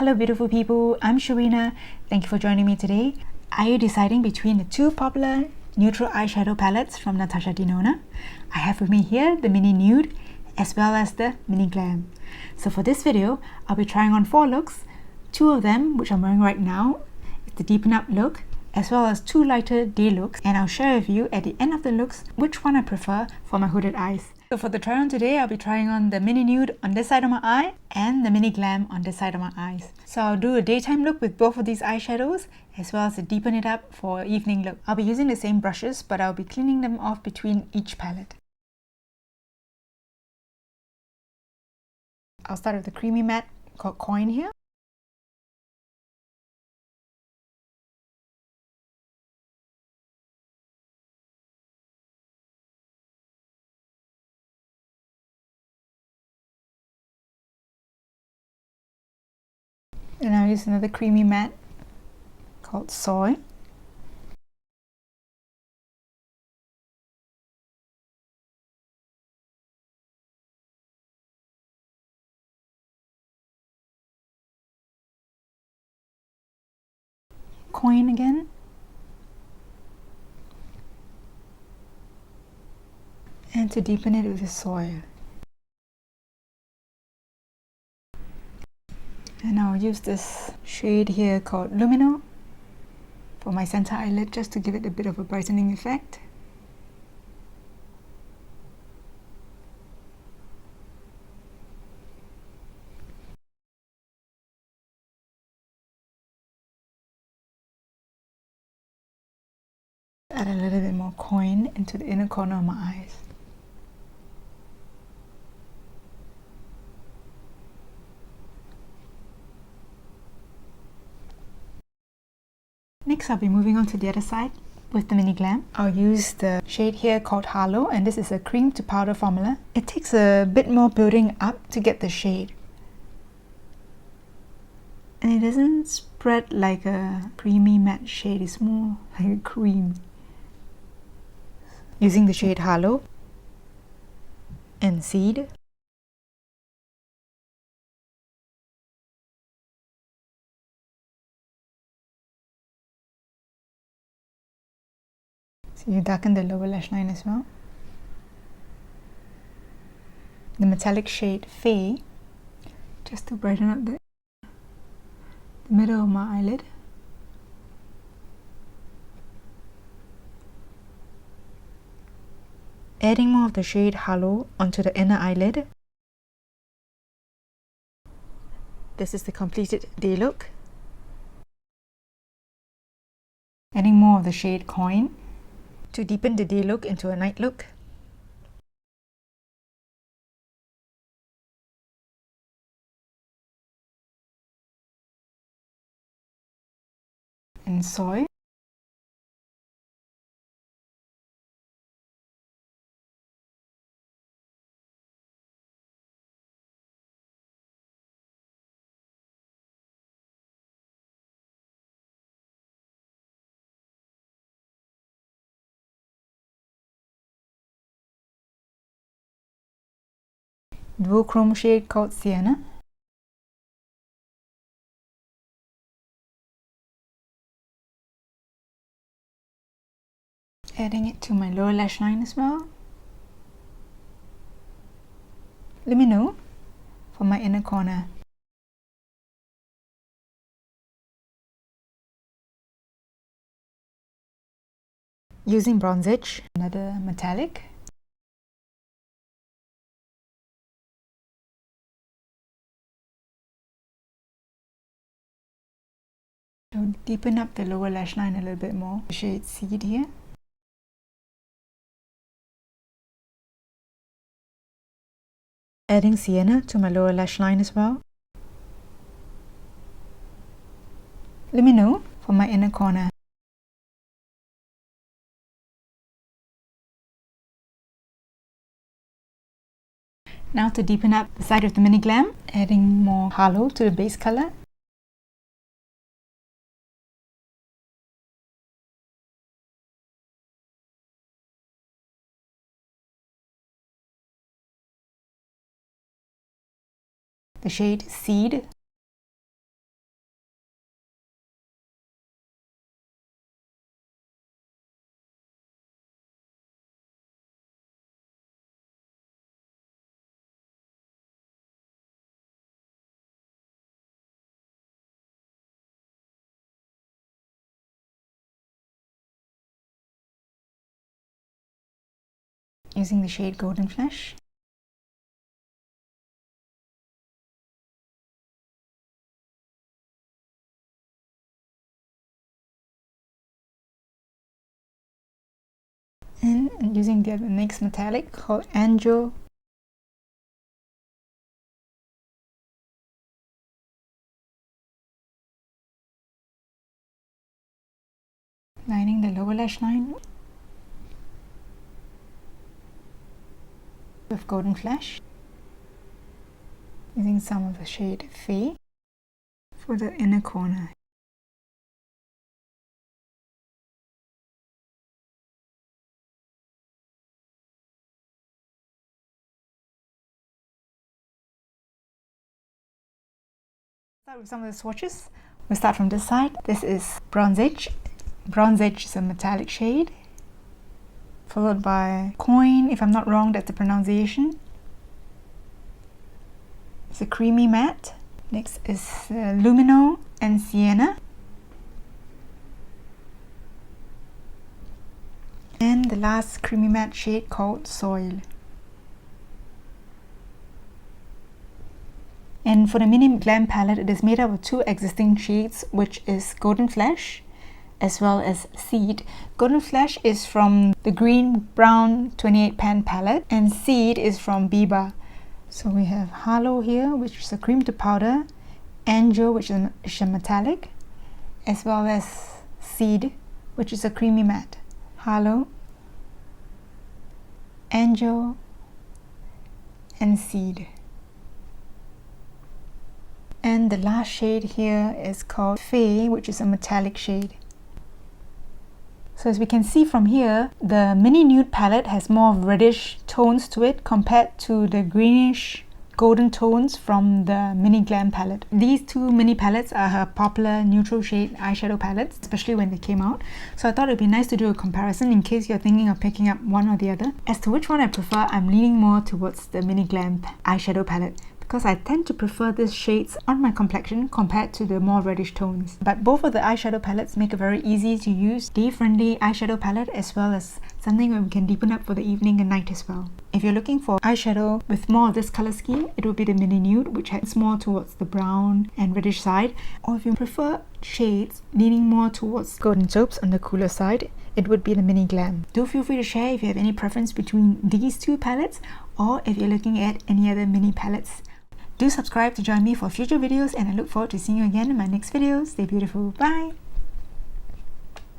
Hello beautiful people, I'm Sharina. Thank you for joining me today. Are you deciding between the two popular neutral eyeshadow palettes from Natasha Denona? I have with me here the Mini Nude as well as the Mini Glam. So for this video, I'll be trying on 4 looks. 2 of them, which I'm wearing right now, is the Deepen Up look as well as 2 lighter day looks, and I'll share with you at the end of the looks which one I prefer for my hooded eyes. So for the try on today, I'll be trying on the Mini Nude on this side of my eye and the Mini Glam on this side of my eyes. So I'll do a daytime look with both of these eyeshadows as well as to deepen it up for evening look. I'll be using the same brushes, but I'll be cleaning them off between each palette. I'll start with the creamy matte called Crayon here. And I'll use another creamy matte called Soy. Crayon again. And to deepen it with the Soy. And I'll use this shade here called Lumino for my center eyelid, just to give it a bit of a brightening effect. Add a little bit more Crayon into the inner corner of my eyes. Next, I'll be moving on to the other side with the Mini Glam. I'll use the shade here called Harlow, and this is a cream to powder formula. It takes a bit more building up to get the shade. And it doesn't spread like a creamy matte shade, it's more like a cream. Using the shade Harlow and Seed. So you darken the lower lash line as well. The metallic shade Fey, just to brighten up the middle of my eyelid. Adding more of the shade Harlow onto the inner eyelid. This is the completed day look. Adding more of the shade Crayon to deepen the day look into a night look. And Soy. Duochrome shade called Sienna. Adding it to my lower lash line as well. Lumino for my inner corner. Using Bronzage, another metallic. To deepen up the lower lash line a little bit more. Shade Seed here. Adding Sienna to my lower lash line as well. Lumino for my inner corner. Now to deepen up the side of the Mini Glam, adding more Harlow to the base color. The shade Seed. using the shade Golden Flesh. And using the next metallic called Angel. Lining the lower lash line with Golden Flesh. Using some of the shade Fey for the inner corner. Start with some of the swatches. We'll start from this side. This is Bronze Edge. Bronze Edge is a metallic shade, followed by Coin, if I'm not wrong, that's the pronunciation. It's a creamy matte. Next is Lumino and Sienna. And the last creamy matte shade called Soil. And for the Mini Glam palette, it is made up of two existing shades, which is Golden Flesh as well as Seed. Golden Flesh is from the Green Brown 28 Pan palette, and Seed is from Biba. So we have Halo here, which is a cream to powder, Angel, which is a metallic, as well as Seed, which is a creamy matte. Halo, Angel, and Seed. And the last shade here is called Fey, which is a metallic shade. So as we can see from here, the Mini Nude palette has more reddish tones to it compared to the greenish golden tones from the Mini Glam palette. These two mini palettes are her popular neutral shade eyeshadow palettes, especially when they came out. So I thought it would be nice to do a comparison in case you're thinking of picking up one or the other. As to which one I prefer, I'm leaning more towards the Mini Glam eyeshadow palette, because I tend to prefer these shades on my complexion compared to the more reddish tones. But both of the eyeshadow palettes make a very easy to use, day-friendly eyeshadow palette, as well as something where we can deepen up for the evening and night as well. If you're looking for eyeshadow with more of this color scheme, it would be the Mini Nude, which heads more towards the brown and reddish side. Or if you prefer shades leaning more towards golden taupes on the cooler side, it would be the Mini Glam. Do feel free to share if you have any preference between these two palettes, or if you're looking at any other mini palettes. Do subscribe to join me for future videos, and I look forward to seeing you again in my next video. Stay beautiful. Bye!